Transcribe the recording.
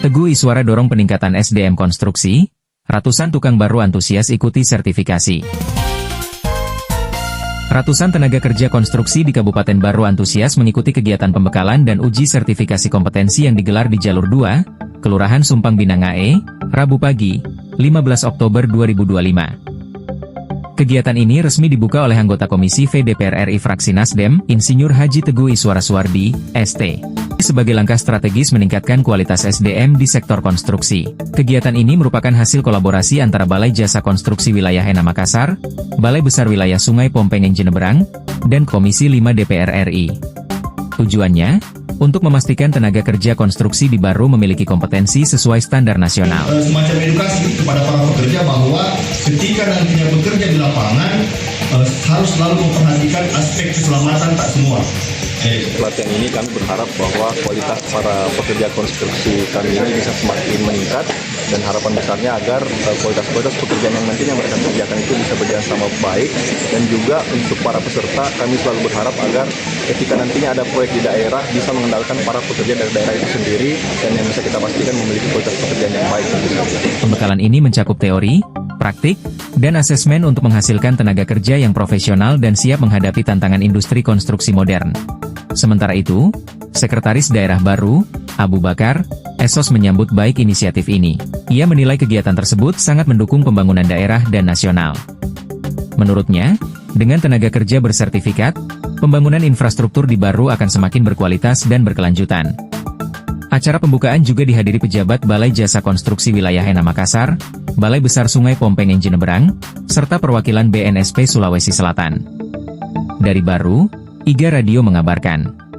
Teguh Iswara dorong peningkatan SDM konstruksi, ratusan tukang baru antusias ikuti sertifikasi. Ratusan tenaga kerja konstruksi di Kabupaten Baru antusias mengikuti kegiatan pembekalan dan uji sertifikasi kompetensi yang digelar di Jalur 2, Kelurahan Sumpang Binangae, Rabu pagi, 15 Oktober 2025. Kegiatan ini resmi dibuka oleh anggota Komisi V DPR RI Fraksi Nasdem, Insinyur Haji Teguh Iswara Suwardi, ST. Sebagai langkah strategis meningkatkan kualitas SDM di sektor konstruksi. Kegiatan ini merupakan hasil kolaborasi antara Balai Jasa Konstruksi Wilayah ENA Makassar, Balai Besar Wilayah Sungai Pompengen Jenebrang, dan Komisi 5 DPR RI. Tujuannya, untuk memastikan tenaga kerja konstruksi di Baru memiliki kompetensi sesuai standar nasional. Semacam edukasi kepada para pekerja bahwa ketika nantinya bekerja di lapangan, harus selalu memperhatikan aspek keselamatan tak semua. Pelatihan ini kami berharap bahwa kualitas para pekerja konstruksi kami ini bisa semakin meningkat, dan harapan besarnya agar kualitas pekerjaan yang nantinya mereka kerjakan itu bisa berjalan sama baik. Dan juga untuk para peserta kami selalu berharap agar ketika nantinya ada proyek di daerah bisa mengandalkan para pekerja dari daerah itu sendiri, dan yang bisa kita pastikan memiliki kualitas pekerjaan yang baik. Pembekalan ini mencakup teori, praktik, dan asesmen untuk menghasilkan tenaga kerja yang profesional dan siap menghadapi tantangan industri konstruksi modern. Sementara itu, Sekretaris Daerah Baru, Abu Bakar, Esos menyambut baik inisiatif ini. Ia menilai kegiatan tersebut sangat mendukung pembangunan daerah dan nasional. Menurutnya, dengan tenaga kerja bersertifikat, pembangunan infrastruktur di Baru akan semakin berkualitas dan berkelanjutan. Acara pembukaan juga dihadiri pejabat Balai Jasa Konstruksi Wilayah ENA Makassar, Balai Besar Sungai Pompengen Jenebrang, serta perwakilan BNSP Sulawesi Selatan. Dari Baru, IGA Radio mengabarkan.